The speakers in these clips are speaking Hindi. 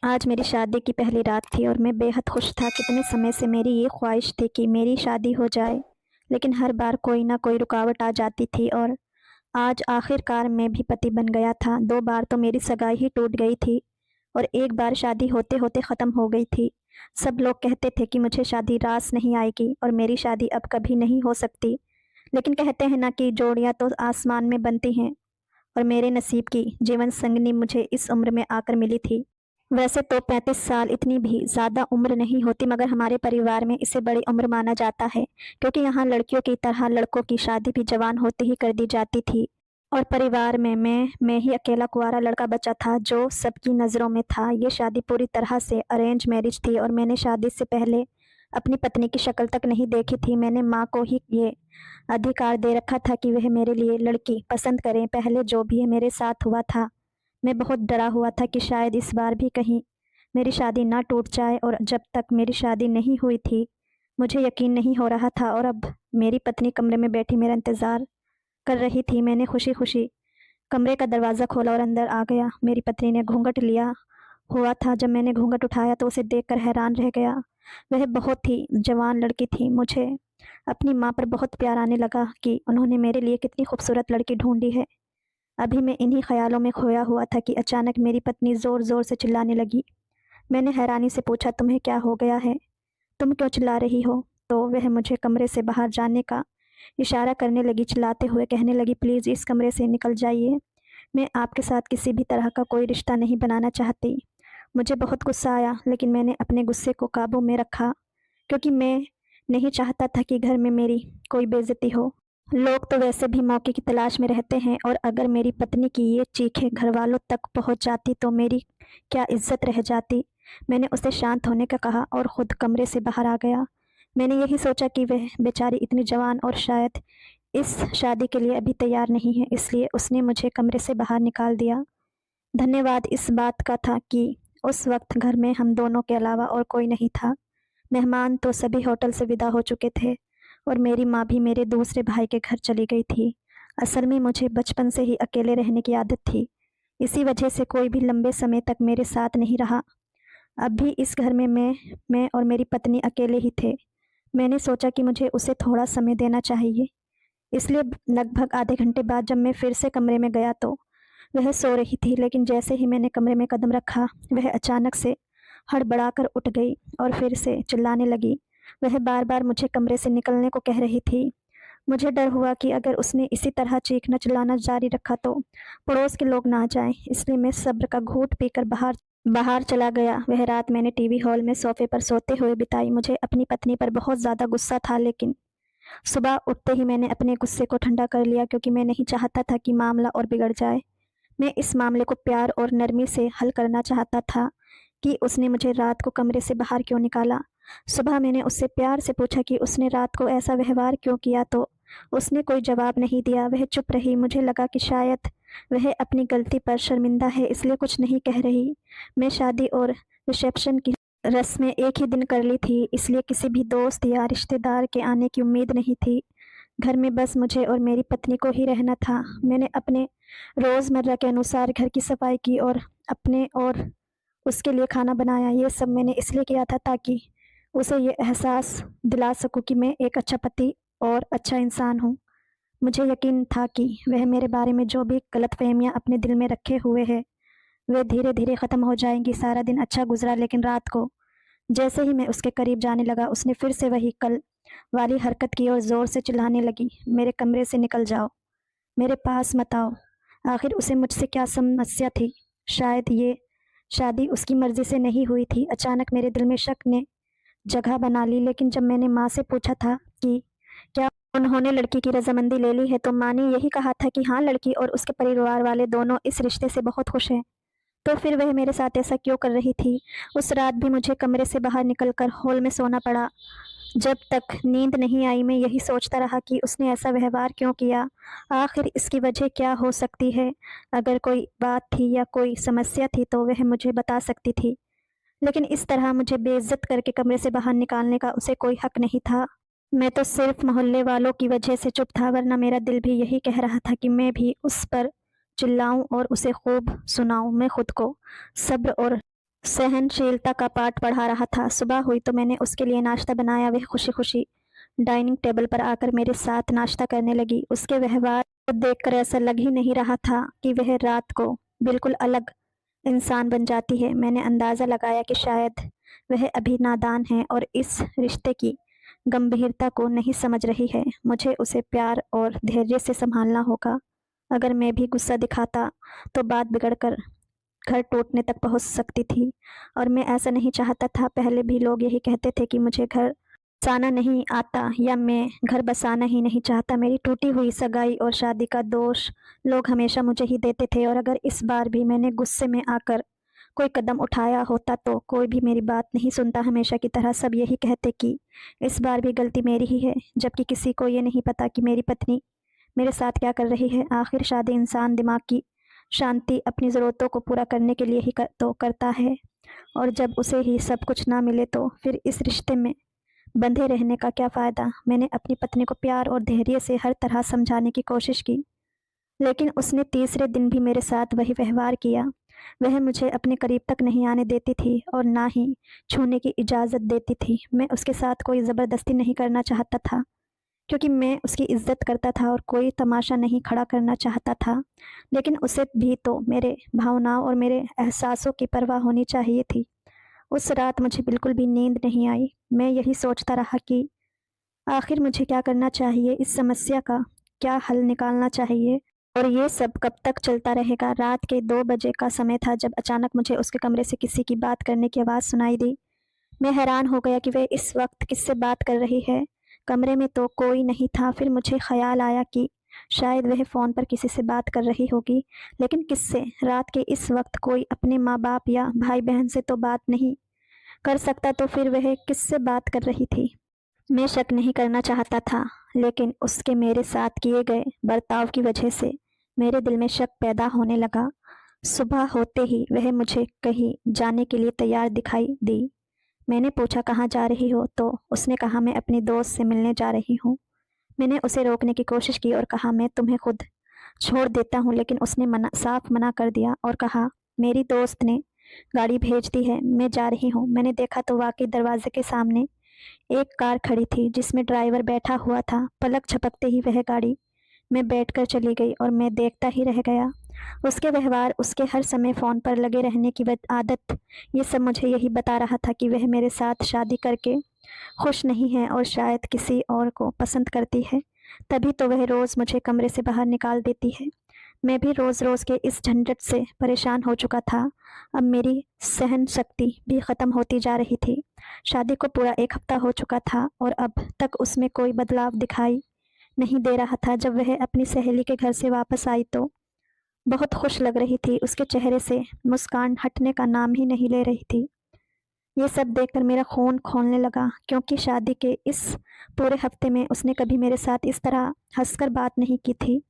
आज मेरी शादी की पहली रात थी और मैं बेहद खुश था। कितने समय से मेरी ये ख्वाहिश थी कि मेरी शादी हो जाए, लेकिन हर बार कोई ना कोई रुकावट आ जाती थी और आज आखिरकार मैं भी पति बन गया था। 2 बार तो मेरी सगाई ही टूट गई थी और एक बार शादी होते-होते ख़त्म हो गई थी। सब लोग कहते थे कि मुझे शादी रास नहीं आएगी और मेरी शादी अब कभी नहीं हो सकती। लेकिन कहते हैं ना कि जोड़ियाँ तो आसमान में बनती हैं और मेरे नसीब की जीवन संगिनी मुझे इस उम्र में आकर मिली थी। वैसे तो 35 साल इतनी भी ज़्यादा उम्र नहीं होती, मगर हमारे परिवार में इसे बड़ी उम्र माना जाता है, क्योंकि यहाँ लड़कियों की तरह लड़कों की शादी भी जवान होते ही कर दी जाती थी। और परिवार में मैं ही अकेला कुंवारा लड़का बचा था जो सबकी नज़रों में था। ये शादी पूरी तरह से अरेंज मैरिज थी और मैंने शादी से पहले अपनी पत्नी की शक्ल तक नहीं देखी थी। मैंने माँ को ही ये अधिकार दे रखा था कि वह मेरे लिए लड़की पसंद करें। पहले जो भी मेरे साथ हुआ था, मैं बहुत डरा हुआ था कि शायद इस बार भी कहीं मेरी शादी ना टूट जाए। और जब तक मेरी शादी नहीं हुई थी, मुझे यकीन नहीं हो रहा था। और अब मेरी पत्नी कमरे में बैठी मेरा इंतज़ार कर रही थी। मैंने खुशी-खुशी कमरे का दरवाज़ा खोला और अंदर आ गया। मेरी पत्नी ने घूंघट लिया हुआ था। जब मैंने घूंघट उठाया तो उसे देखकर हैरान रह गया। वह बहुत ही जवान लड़की थी। मुझे अपनी माँ पर बहुत प्यार आने लगा कि उन्होंने मेरे लिए कितनी खूबसूरत लड़की ढूँढी है। अभी मैं इन्हीं ख्यालों में खोया हुआ था कि अचानक मेरी पत्नी ज़ोर-ज़ोर से चिल्लाने लगी। मैंने हैरानी से पूछा, तुम्हें क्या हो गया है? तुम क्यों चिल्ला रही हो? तो वह मुझे कमरे से बाहर जाने का इशारा करने लगी, चिल्लाते हुए कहने लगी, प्लीज़ इस कमरे से निकल जाइए। मैं आपके साथ किसी भी तरह का कोई रिश्ता नहीं बनाना चाहती। मुझे बहुत गुस्सा आया, लेकिन मैंने अपने गुस्से को काबू में रखा, क्योंकि मैं नहीं चाहता था कि घर में मेरी कोई बेइज्जती हो। लोग तो वैसे भी मौके की तलाश में रहते हैं, और अगर मेरी पत्नी की ये चीखें घरवालों तक पहुंच जाती तो मेरी क्या इज्जत रह जाती। मैंने उसे शांत होने का कहा और खुद कमरे से बाहर आ गया। मैंने यही सोचा कि वह बेचारी इतनी जवान और शायद इस शादी के लिए अभी तैयार नहीं है, इसलिए उसने मुझे कमरे से बाहर निकाल दिया। धन्यवाद इस बात का था कि उस वक्त घर में हम दोनों के अलावा और कोई नहीं था। मेहमान तो सभी होटल से विदा हो चुके थे और मेरी माँ भी मेरे दूसरे भाई के घर चली गई थी। असल में मुझे बचपन से ही अकेले रहने की आदत थी। इसी वजह से कोई भी लंबे समय तक मेरे साथ नहीं रहा। अब भी इस घर में मैं और मेरी पत्नी अकेले ही थे। मैंने सोचा कि मुझे उसे थोड़ा समय देना चाहिए, इसलिए लगभग आधे घंटे बाद जब मैं फिर से कमरे में गया तो वह सो रही थी। लेकिन जैसे ही मैंने कमरे में कदम रखा, वह अचानक से हड़बड़ाकर उठ गई और फिर से चिल्लाने लगी। वह बार-बार मुझे कमरे से निकलने को कह रही थी। मुझे डर हुआ कि अगर उसने इसी तरह चीखना चिल्लाना जारी रखा तो पड़ोस के लोग ना आ जाएं, इसलिए मैं सब्र का घूंट पीकर बाहर बाहर चला गया। वह रात मैंने टीवी हॉल में सोफे पर सोते हुए बिताई। मुझे अपनी पत्नी पर बहुत ज़्यादा गुस्सा था, लेकिन सुबह उठते ही मैंने अपने गुस्से को ठंडा कर लिया, क्योंकि मैं नहीं चाहता था कि मामला और बिगड़ जाए। मैं इस मामले को प्यार और नरमी से हल करना चाहता था कि उसने मुझे रात को कमरे से बाहर क्यों निकाला। सुबह मैंने उससे प्यार से पूछा कि उसने रात को ऐसा व्यवहार क्यों किया, तो उसने कोई जवाब नहीं दिया। वह चुप रही। मुझे लगा कि शायद वह अपनी गलती पर शर्मिंदा है, इसलिए कुछ नहीं कह रही। मैं शादी और रिसेप्शन की रस्में एक ही दिन कर ली थी, इसलिए किसी भी दोस्त या रिश्तेदार के आने की उम्मीद नहीं थी। घर में बस मुझे और मेरी पत्नी को ही रहना था। मैंने अपने रोज़मर्रा के अनुसार घर की सफाई की और अपने और उसके लिए खाना बनाया। ये सब मैंने इसलिए किया था ताकि उसे ये एहसास दिला सकूं कि मैं एक अच्छा पति और अच्छा इंसान हूँ। मुझे यकीन था कि वह मेरे बारे में जो भी गलतफहमियां अपने दिल में रखे हुए है, वे धीरे धीरे ख़त्म हो जाएंगी। सारा दिन अच्छा गुजरा, लेकिन रात को जैसे ही मैं उसके करीब जाने लगा, उसने फिर से वही कल वाली हरकत की और ज़ोर से चिल्लाने लगी, मेरे कमरे से निकल जाओ, मेरे पास मत आओ। आखिर उसे मुझसे क्या समस्या थी? शायद ये शादी उसकी मर्ज़ी से नहीं हुई थी। अचानक मेरे दिल में शक ने जगह बना ली। लेकिन जब मैंने माँ से पूछा था कि क्या उन्होंने लड़की की रजामंदी ले ली है, तो माँ ने यही कहा था कि हाँ, लड़की और उसके परिवार वाले दोनों इस रिश्ते से बहुत खुश हैं। तो फिर वह मेरे साथ ऐसा क्यों कर रही थी? उस रात भी मुझे कमरे से बाहर निकलकर हॉल में सोना पड़ा। जब तक नींद नहीं आई, मैं यही सोचता रहा कि उसने ऐसा व्यवहार क्यों किया। आखिर इसकी वजह क्या हो सकती है? अगर कोई बात थी या कोई समस्या थी तो वह मुझे बता सकती थी, लेकिन इस तरह मुझे बेइज्जत करके कमरे से बाहर निकालने का उसे कोई हक नहीं था। मैं तो सिर्फ मोहल्ले वालों की वजह से चुप था, वरना मेरा दिल भी यही कह रहा था कि मैं भी उस पर चिल्लाऊं और उसे खूब सुनाऊं। मैं खुद को सब्र और सहनशीलता का पाठ पढ़ा रहा था। सुबह हुई तो मैंने उसके लिए नाश्ता बनाया। वह खुशी खुशी डाइनिंग टेबल पर आकर मेरे साथ नाश्ता करने लगी। उसके व्यवहार को देखकर ऐसा लग ही नहीं रहा था कि वह रात को बिल्कुल अलग इंसान बन जाती है। मैंने अंदाज़ा लगाया कि शायद वह अभी नादान है और इस रिश्ते की गंभीरता को नहीं समझ रही है। मुझे उसे प्यार और धैर्य से संभालना होगा। अगर मैं भी गुस्सा दिखाता तो बात बिगड़कर घर टूटने तक पहुंच सकती थी और मैं ऐसा नहीं चाहता था। पहले भी लोग यही कहते थे कि मुझे घर बसाना नहीं आता या मैं घर बसाना ही नहीं चाहता। मेरी टूटी हुई सगाई और शादी का दोष लोग हमेशा मुझे ही देते थे और अगर इस बार भी मैंने गुस्से में आकर कोई कदम उठाया होता तो कोई भी मेरी बात नहीं सुनता। हमेशा की तरह सब यही कहते कि इस बार भी गलती मेरी ही है, जबकि किसी को ये नहीं पता कि मेरी पत्नी मेरे साथ क्या कर रही है। आखिर शादी इंसान दिमाग की शांति, अपनी ज़रूरतों को पूरा करने के लिए ही करता है और जब उसे ही सब कुछ ना मिले तो फिर इस रिश्ते में बंधे रहने का क्या फ़ायदा। मैंने अपनी पत्नी को प्यार और धैर्य से हर तरह समझाने की कोशिश की, लेकिन उसने तीसरे दिन भी मेरे साथ वही व्यवहार किया। वह मुझे अपने करीब तक नहीं आने देती थी और ना ही छूने की इजाज़त देती थी। मैं उसके साथ कोई ज़बरदस्ती नहीं करना चाहता था क्योंकि मैं उसकी इज्जत करता था और कोई तमाशा नहीं खड़ा करना चाहता था, लेकिन उसे भी तो मेरे भावनाओं और मेरे एहसासों की परवाह होनी चाहिए थी। उस रात मुझे बिल्कुल भी नींद नहीं आई। मैं यही सोचता रहा कि आखिर मुझे क्या करना चाहिए, इस समस्या का क्या हल निकालना चाहिए और ये सब कब तक चलता रहेगा। रात के 2 बजे का समय था जब अचानक मुझे उसके कमरे से किसी की बात करने की आवाज़ सुनाई दी। मैं हैरान हो गया कि वह इस वक्त किससे बात कर रही है। कमरे में तो कोई नहीं था। फिर मुझे ख्याल आया कि शायद वह फ़ोन पर किसी से बात कर रही होगी, लेकिन किससे। रात के इस वक्त कोई अपने माँ बाप या भाई बहन से तो बात नहीं कर सकता, तो फिर वह किससे बात कर रही थी। मैं शक नहीं करना चाहता था, लेकिन उसके मेरे साथ किए गए बर्ताव की वजह से मेरे दिल में शक पैदा होने लगा। सुबह होते ही वह मुझे कहीं जाने के लिए तैयार दिखाई दी। मैंने पूछा कहाँ जा रही हो, तो उसने कहा मैं अपनी दोस्त से मिलने जा रही हूँ। मैंने उसे रोकने की कोशिश की और कहा मैं तुम्हें खुद छोड़ देता हूँ, लेकिन उसने साफ मना कर दिया और कहा मेरी दोस्त ने गाड़ी भेज दी है, मैं जा रही हूँ। मैंने देखा तो वाकई दरवाजे के सामने एक कार खड़ी थी जिसमें ड्राइवर बैठा हुआ था। पलक झपकते ही वह गाड़ी में बैठकर चली गई और मैं देखता ही रह गया। उसके व्यवहार, उसके हर समय फ़ोन पर लगे रहने की आदत, ये सब मुझे यही बता रहा था कि वह मेरे साथ शादी करके खुश नहीं है और शायद किसी और को पसंद करती है। तभी तो वह रोज़ मुझे कमरे से बाहर निकाल देती है। मैं भी रोज़ रोज़ के इस झंझट से परेशान हो चुका था। अब मेरी सहन शक्ति भी ख़त्म होती जा रही थी। शादी को पूरा 1 हफ्ता हो चुका था और अब तक उसमें कोई बदलाव दिखाई नहीं दे रहा था। जब वह अपनी सहेली के घर से वापस आई तो बहुत खुश लग रही थी। उसके चेहरे से मुस्कान हटने का नाम ही नहीं ले रही थी। ये सब देखकर मेरा खून खौलने लगा, क्योंकि शादी के इस पूरे हफ्ते में उसने कभी मेरे साथ इस तरह हंसकर बात नहीं की थी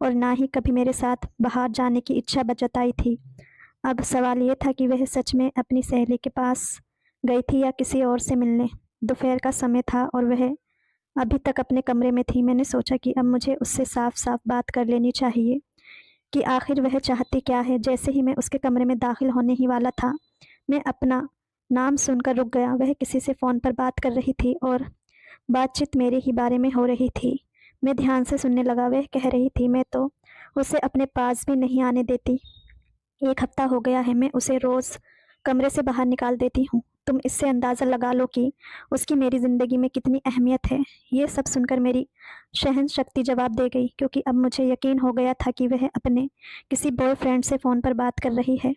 और ना ही कभी मेरे साथ बाहर जाने की इच्छा जताई थी। अब सवाल ये था कि वह सच में अपनी सहेली के पास गई थी या किसी और से मिलने। दोपहर का समय था और वह अभी तक अपने कमरे में थी। मैंने सोचा कि अब मुझे उससे साफ साफ बात कर लेनी चाहिए कि आखिर वह चाहती क्या है। जैसे ही मैं उसके कमरे में दाखिल होने ही वाला था, मैं अपना नाम सुनकर रुक गया। वह किसी से फ़ोन पर बात कर रही थी और बातचीत मेरे ही बारे में हो रही थी। मैं ध्यान से सुनने लगा। वह कह रही थी मैं तो उसे अपने पास भी नहीं आने देती। 1 हफ्ता हो गया है, मैं उसे रोज़ कमरे से बाहर निकाल देती हूँ। तुम इससे अंदाज़ा लगा लो कि उसकी मेरी ज़िंदगी में कितनी अहमियत है। ये सब सुनकर मेरी सहन शक्ति जवाब दे गई, क्योंकि अब मुझे यकीन हो गया था कि वह अपने किसी बॉयफ्रेंड से फ़ोन पर बात कर रही है।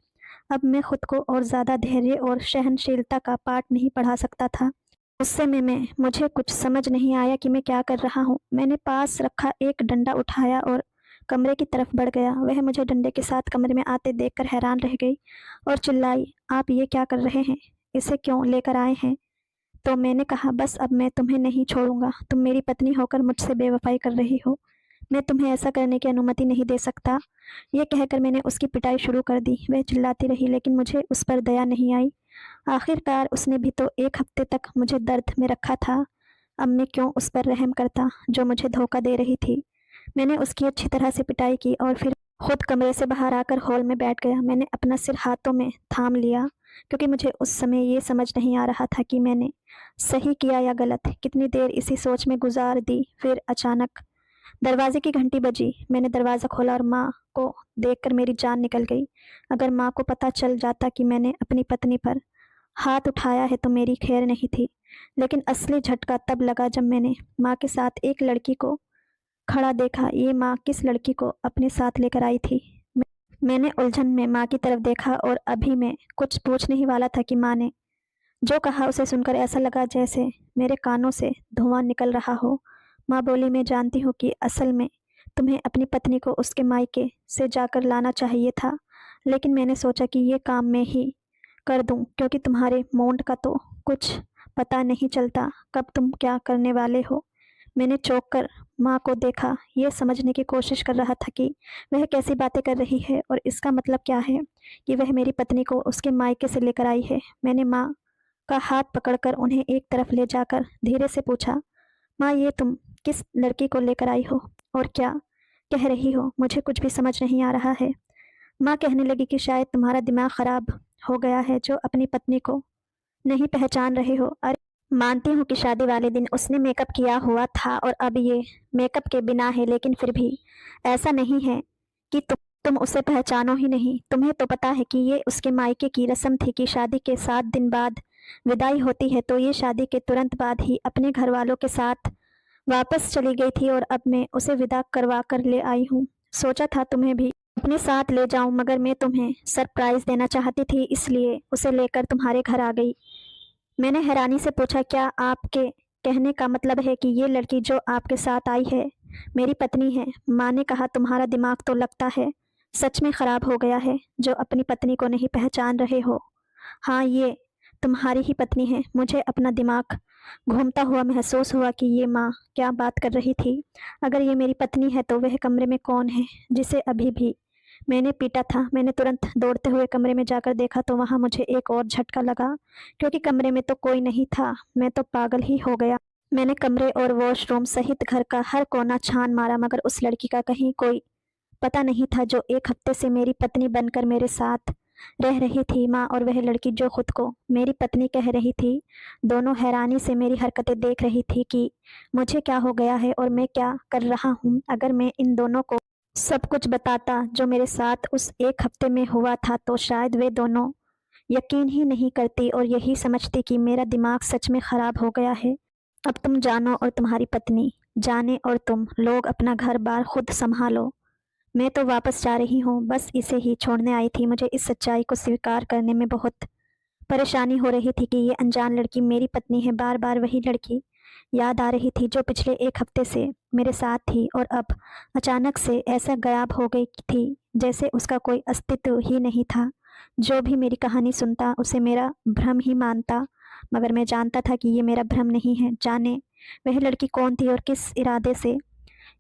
अब मैं खुद को और ज़्यादा धैर्य और सहनशीलता का पाठ नहीं पढ़ा सकता था। गुस्से में मुझे कुछ समझ नहीं आया कि मैं क्या कर रहा हूँ। मैंने पास रखा एक डंडा उठाया और कमरे की तरफ बढ़ गया। वह मुझे डंडे के साथ कमरे में आते देखकर हैरान रह गई और चिल्लाई, आप ये क्या कर रहे हैं? इसे क्यों लेकर आए हैं? तो मैंने कहा, बस अब मैं तुम्हें नहीं छोड़ूंगा। तुम मेरी पत्नी होकर मुझसे बेवफाई कर रही हो। मैं तुम्हें ऐसा करने की अनुमति नहीं दे सकता। ये कहकर मैंने उसकी पिटाई शुरू कर दी। वह चिल्लाती रही, लेकिन मुझे उस पर दया नहीं आई। आखिरकार उसने भी तो 1 हफ्ते तक मुझे दर्द में रखा था। अब मैं क्यों उस पर रहम करता जो मुझे धोखा दे रही थी। मैंने उसकी अच्छी तरह से पिटाई की और फिर खुद कमरे से बाहर आकर हॉल में बैठ गया। मैंने अपना सिर हाथों में थाम लिया। क्योंकि मुझे उस समय ये समझ नहीं आ रहा था कि मैंने सही किया या गलत। कितनी देर इसी सोच में गुजार दी, फिर अचानक दरवाजे की घंटी बजी। मैंने दरवाज़ा खोला और माँ को देखकर मेरी जान निकल गई। अगर माँ को पता चल जाता कि मैंने अपनी पत्नी पर हाथ उठाया है तो मेरी खैर नहीं थी। लेकिन असली झटका तब लगा जब मैंने माँ के साथ एक लड़की को खड़ा देखा। ये माँ किस लड़की को अपने साथ लेकर आई थी? मैंने उलझन में माँ की तरफ देखा और अभी मैं कुछ पूछने ही वाला था कि माँ ने जो कहा उसे सुनकर ऐसा लगा जैसे मेरे कानों से धुआं निकल रहा हो। माँ बोली, मैं जानती हूँ कि असल में तुम्हें अपनी पत्नी को उसके मायके से जाकर लाना चाहिए था, लेकिन मैंने सोचा कि ये काम मैं ही कर दूं, क्योंकि तुम्हारे मोंड का तो कुछ पता नहीं चलता कब तुम क्या करने वाले हो। मैंने चौंक कर माँ को देखा, ये समझने की कोशिश कर रहा था कि वह कैसी बातें कर रही है और इसका मतलब क्या है कि वह मेरी पत्नी को उसके मायके से लेकर आई है। मैंने माँ का हाथ पकड़कर उन्हें एक तरफ ले जाकर धीरे से पूछा, माँ, ये तुम किस लड़की को लेकर आई हो और क्या कह रही हो? मुझे कुछ भी समझ नहीं आ रहा है। माँ कहने लगी कि शायद तुम्हारा दिमाग खराब हो गया है जो अपनी पत्नी को नहीं पहचान रहे हो। अरे, मानती हूँ कि शादी वाले दिन उसने मेकअप किया हुआ था और अब ये मेकअप के बिना है, लेकिन फिर भी ऐसा नहीं है कि तुम उसे पहचानो ही नहीं। तुम्हें तो पता है कि ये उसके मायके की रस्म थी कि शादी के 7 दिन बाद विदाई होती है, तो ये शादी के तुरंत बाद ही अपने घर वालों के साथ वापस चली गई थी और अब मैं उसे विदा करवा कर ले आई हूँ। सोचा था तुम्हें भी अपने साथ ले जाऊं, मगर मैं तुम्हें सरप्राइज देना चाहती थी, इसलिए उसे लेकर तुम्हारे घर आ गई। मैंने हैरानी से पूछा, क्या आपके कहने का मतलब है कि ये लड़की जो आपके साथ आई है मेरी पत्नी है? माँ ने कहा, तुम्हारा दिमाग तो लगता है सच में खराब हो गया है जो अपनी पत्नी को नहीं पहचान रहे हो। हाँ, ये तुम्हारी ही पत्नी है। मुझे अपना दिमाग घूमता हुआ महसूस हुआ कि ये माँ क्या बात कर रही थी। अगर ये मेरी पत्नी है तो वह कमरे में कौन है जिसे अभी भी मैंने पीटा था? मैंने तुरंत दौड़ते हुए कमरे में जाकर देखा तो वहाँ मुझे एक और झटका लगा, क्योंकि कमरे में तो कोई नहीं था। मैं तो पागल ही हो गया। मैंने कमरे और वॉशरूम सहित घर का हर कोना छान मारा, मगर उस लड़की का कहीं कोई पता नहीं था जो 1 हफ्ते से मेरी पत्नी बनकर मेरे साथ रह रही थी। माँ और वह लड़की जो खुद को मेरी पत्नी कह रही थी, दोनों हैरानी से मेरी हरकतें देख रही थी कि मुझे क्या हो गया है और मैं क्या कर रहा हूँ। अगर मैं इन दोनों को सब कुछ बताता जो मेरे साथ उस 1 हफ्ते में हुआ था तो शायद वे दोनों यकीन ही नहीं करती और यही समझती कि मेरा दिमाग सच में खराब हो गया है। अब तुम जानो और तुम्हारी पत्नी जाने और तुम लोग अपना घर बार खुद संभालो। मैं तो वापस जा रही हूँ, बस इसे ही छोड़ने आई थी। मुझे इस सच्चाई को स्वीकार करने में बहुत परेशानी हो रही थी कि ये अनजान लड़की मेरी पत्नी है। बार बार वही लड़की याद आ रही थी जो पिछले 1 हफ्ते से मेरे साथ थी और अब अचानक से ऐसा गायब हो गई थी जैसे उसका कोई अस्तित्व ही नहीं था। जो भी मेरी कहानी सुनता उसे मेरा भ्रम ही मानता, मगर मैं जानता था कि ये मेरा भ्रम नहीं है। जाने वह लड़की कौन थी और किस इरादे से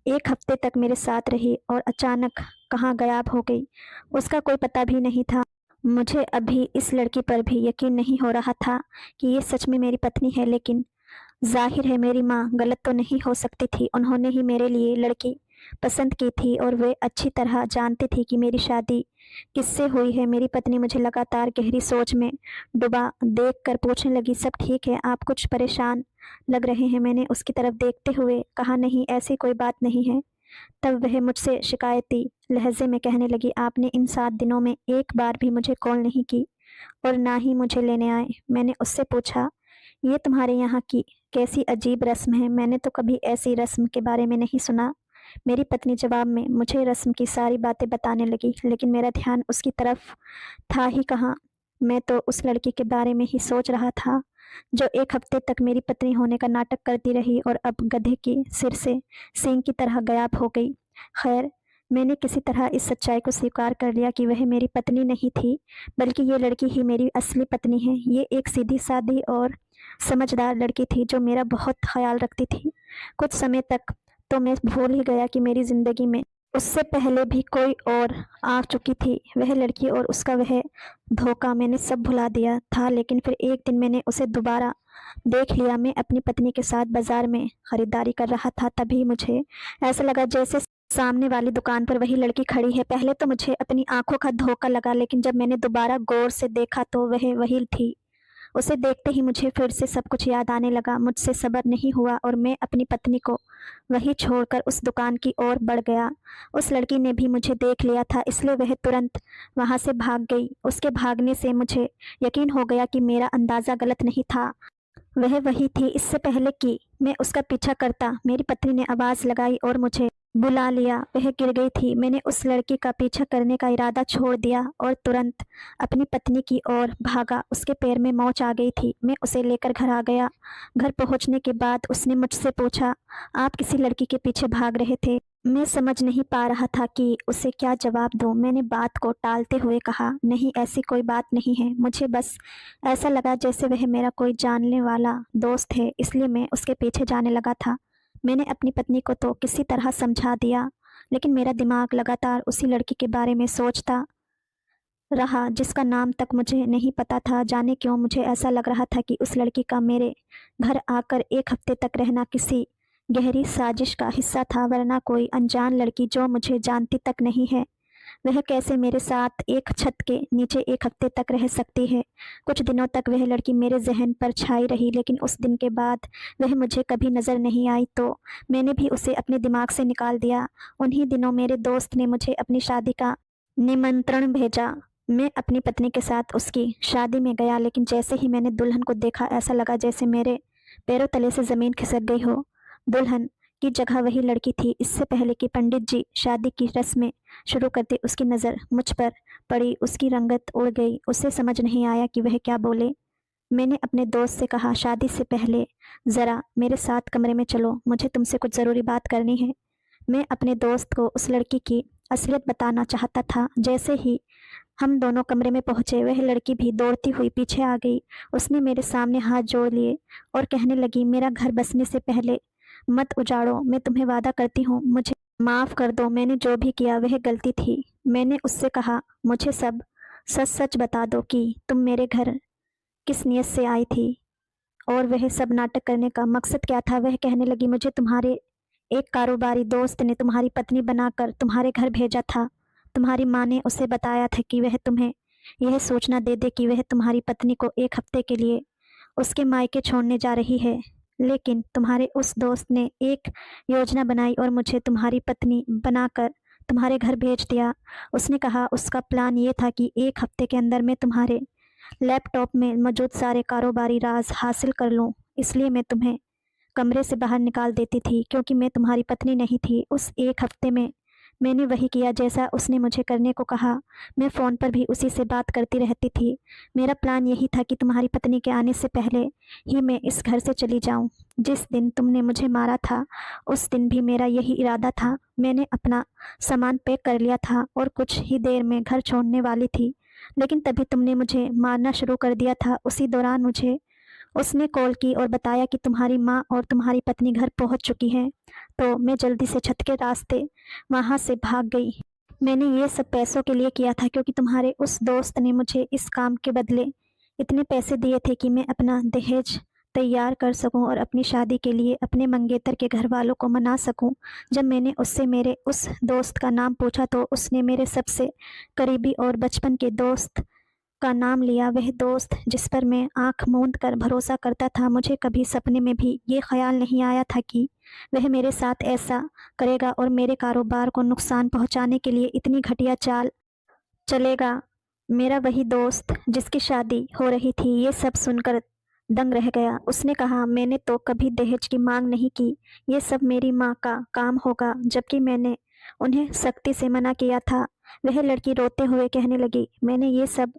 1 हफ्ते तक मेरे साथ रही और अचानक कहाँ गायब हो गई, उसका कोई पता भी नहीं था। मुझे अभी इस लड़की पर भी यकीन नहीं हो रहा था कि ये सच में मेरी पत्नी है, लेकिन जाहिर है मेरी माँ गलत तो नहीं हो सकती थी। उन्होंने ही मेरे लिए लड़की पसंद की थी और वे अच्छी तरह जानती थी कि मेरी शादी किससे हुई है। मेरी पत्नी मुझे लगातार गहरी सोच में डूबा देखकर पूछने लगी, सब ठीक है? आप कुछ परेशान लग रहे हैं। मैंने उसकी तरफ देखते हुए कहा, नहीं, ऐसी कोई बात नहीं है। तब वह मुझसे शिकायती लहजे में कहने लगी, आपने इन 7 दिनों में एक बार भी मुझे कॉल नहीं की और ना ही मुझे लेने आए। मैंने उससे पूछा, ये तुम्हारे यहाँ की कैसी अजीब रस्म है? मैंने तो कभी ऐसी रस्म के बारे में नहीं सुना। मेरी पत्नी जवाब में मुझे रस्म की सारी बातें बताने लगी, लेकिन मेरा ध्यान उसकी तरफ था ही कहाँ। मैं तो उस लड़की के बारे में ही सोच रहा था जो 1 हफ्ते तक मेरी पत्नी होने का नाटक करती रही और अब गधे के सिर से सींग की तरह गायब हो गई। खैर, मैंने किसी तरह इस सच्चाई को स्वीकार कर लिया कि वह मेरी पत्नी नहीं थी, बल्कि ये लड़की ही मेरी असली पत्नी है। ये एक सीधी सादी और समझदार लड़की थी जो मेरा बहुत ख्याल रखती थी। कुछ समय तक तो मैं भूल ही गया कि मेरी ज़िंदगी में उससे पहले भी कोई और आ चुकी थी। वह लड़की और उसका वह धोखा मैंने सब भुला दिया था, लेकिन फिर एक दिन मैंने उसे दोबारा देख लिया। मैं अपनी पत्नी के साथ बाजार में खरीदारी कर रहा था, तभी मुझे ऐसा लगा जैसे सामने वाली दुकान पर वही लड़की खड़ी है। पहले तो मुझे अपनी आंखों का धोखा लगा, लेकिन जब मैंने दोबारा गौर से देखा तो वह वही थी। उसे देखते ही मुझे फिर से सब कुछ याद आने लगा। मुझसे सब्र नहीं हुआ और मैं अपनी पत्नी को वहीं छोड़कर उस दुकान की ओर बढ़ गया। उस लड़की ने भी मुझे देख लिया था, इसलिए वह तुरंत वहां से भाग गई। उसके भागने से मुझे यकीन हो गया कि मेरा अंदाजा गलत नहीं था। वह वही थी। इससे पहले कि मैं उसका पीछा करता, मेरी पत्नी ने आवाज लगाई और मुझे बुला लिया। वह गिर गई थी। मैंने उस लड़की का पीछा करने का इरादा छोड़ दिया और तुरंत अपनी पत्नी की ओर भागा। उसके पैर में मोच आ गई थी। मैं उसे लेकर घर आ गया। घर पहुंचने के बाद उसने मुझसे पूछा, आप किसी लड़की के पीछे भाग रहे थे? मैं समझ नहीं पा रहा था कि उसे क्या जवाब दूं। मैंने बात को टालते हुए कहा, नहीं, ऐसी कोई बात नहीं है। मुझे बस ऐसा लगा जैसे वह मेरा कोई जानने वाला दोस्त है, इसलिए मैं उसके पीछे जाने लगा था। मैंने अपनी पत्नी को तो किसी तरह समझा दिया, लेकिन मेरा दिमाग लगातार उसी लड़की के बारे में सोचता रहा जिसका नाम तक मुझे नहीं पता था। जाने क्यों मुझे ऐसा लग रहा था कि उस लड़की का मेरे घर आकर एक हफ्ते तक रहना किसी गहरी साजिश का हिस्सा था, वरना कोई अनजान लड़की जो मुझे जानती तक नहीं है, वह कैसे मेरे साथ एक छत के नीचे एक हफ्ते तक रह सकती है। कुछ दिनों तक वह लड़की मेरे जहन पर छाई रही, लेकिन उस दिन के बाद वह मुझे कभी नज़र नहीं आई, तो मैंने भी उसे अपने दिमाग से निकाल दिया। उन्हीं दिनों मेरे दोस्त ने मुझे अपनी शादी का निमंत्रण भेजा। मैं अपनी पत्नी के साथ उसकी शादी में गया, लेकिन जैसे ही मैंने दुल्हन को देखा, ऐसा लगा जैसे मेरे पैरों तले से ज़मीन खिसक गई हो। दुल्हन की जगह वही लड़की थी। इससे पहले कि पंडित जी शादी की रस्में शुरू करते, उसकी नज़र मुझ पर पड़ी। उसकी रंगत उड़ गई। उसे समझ नहीं आया कि वह क्या बोले। मैंने अपने दोस्त से कहा, शादी से पहले ज़रा मेरे साथ कमरे में चलो, मुझे तुमसे कुछ ज़रूरी बात करनी है। मैं अपने दोस्त को उस लड़की की असलियत बताना चाहता था। जैसे ही हम दोनों कमरे में पहुंचे, वह लड़की भी दौड़ती हुई पीछे आ गई। उसने मेरे सामने हाथ जोड़ लिए और कहने लगी, मेरा घर बसने से पहले मत उजाड़ो। मैं तुम्हें वादा करती हूँ, मुझे माफ़ कर दो। मैंने जो भी किया वह गलती थी। मैंने उससे कहा, मुझे सब सच सच बता दो कि तुम मेरे घर किस नियत से आई थी और वह सब नाटक करने का मकसद क्या था। वह कहने लगी, मुझे तुम्हारे एक कारोबारी दोस्त ने तुम्हारी पत्नी बनाकर तुम्हारे घर भेजा था। तुम्हारी माँ ने उसे बताया था कि वह तुम्हें यह सूचना दे दे कि वह तुम्हारी पत्नी को एक हफ्ते के लिए उसके मायके छोड़ने जा रही है, लेकिन तुम्हारे उस दोस्त ने एक योजना बनाई और मुझे तुम्हारी पत्नी बनाकर तुम्हारे घर भेज दिया। उसने कहा उसका प्लान ये था कि एक हफ्ते के अंदर मैं तुम्हारे लैपटॉप में मौजूद सारे कारोबारी राज हासिल कर लूँ। इसलिए मैं तुम्हें कमरे से बाहर निकाल देती थी, क्योंकि मैं तुम्हारी पत्नी नहीं थी। उस एक हफ्ते में मैंने वही किया जैसा उसने मुझे करने को कहा। मैं फ़ोन पर भी उसी से बात करती रहती थी। मेरा प्लान यही था कि तुम्हारी पत्नी के आने से पहले ही मैं इस घर से चली जाऊं। जिस दिन तुमने मुझे मारा था, उस दिन भी मेरा यही इरादा था। मैंने अपना सामान पैक कर लिया था और कुछ ही देर में घर छोड़ने वाली थी, लेकिन तभी तुमने मुझे मारना शुरू कर दिया था। उसी दौरान मुझे उसने कॉल की और बताया कि तुम्हारी माँ और तुम्हारी पत्नी घर पहुंच चुकी हैं, तो मैं जल्दी से छत के रास्ते वहां से भाग गई। मैंने ये सब पैसों के लिए किया था, क्योंकि तुम्हारे उस दोस्त ने मुझे इस काम के बदले इतने पैसे दिए थे कि मैं अपना दहेज तैयार कर सकूं और अपनी शादी के लिए अपने मंगेतर के घर वालों को मना सकूं। जब मैंने उससे मेरे उस दोस्त का नाम पूछा, तो उसने मेरे सबसे करीबी और बचपन के दोस्त का नाम लिया। वह दोस्त जिस पर मैं आंख मूंद कर भरोसा करता था। मुझे कभी सपने में भी ये ख्याल नहीं आया था कि वह मेरे साथ ऐसा करेगा और मेरे कारोबार को नुकसान पहुंचाने के लिए इतनी घटिया चाल चलेगा। मेरा वही दोस्त जिसकी शादी हो रही थी ये सब सुनकर दंग रह गया। उसने कहा, मैंने तो कभी दहेज की मांग नहीं की, ये सब मेरी माँ का काम होगा, जबकि मैंने उन्हें सख्ती से मना किया था। वह लड़की रोते हुए कहने लगी, मैंने ये सब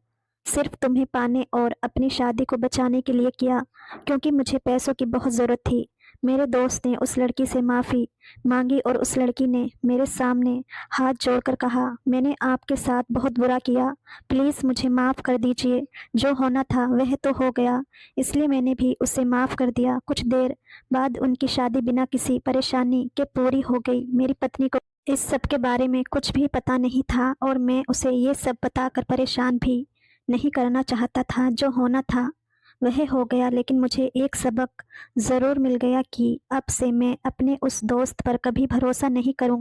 सिर्फ तुम्हें पाने और अपनी शादी को बचाने के लिए किया, क्योंकि मुझे पैसों की बहुत ज़रूरत थी। मेरे दोस्त ने उस लड़की से माफ़ी मांगी और उस लड़की ने मेरे सामने हाथ जोड़कर कहा, मैंने आपके साथ बहुत बुरा किया, प्लीज़ मुझे माफ़ कर दीजिए। जो होना था वह तो हो गया, इसलिए मैंने भी उसे माफ़ कर दिया। कुछ देर बाद उनकी शादी बिना किसी परेशानी के पूरी हो गई। मेरी पत्नी को इस सब के बारे में कुछ भी पता नहीं था और मैं उसे ये सब बताकर परेशान भी नहीं करना चाहता था। जो होना था वह हो गया, लेकिन मुझे एक सबक ज़रूर मिल गया कि अब से मैं अपने उस दोस्त पर कभी भरोसा नहीं करूँ।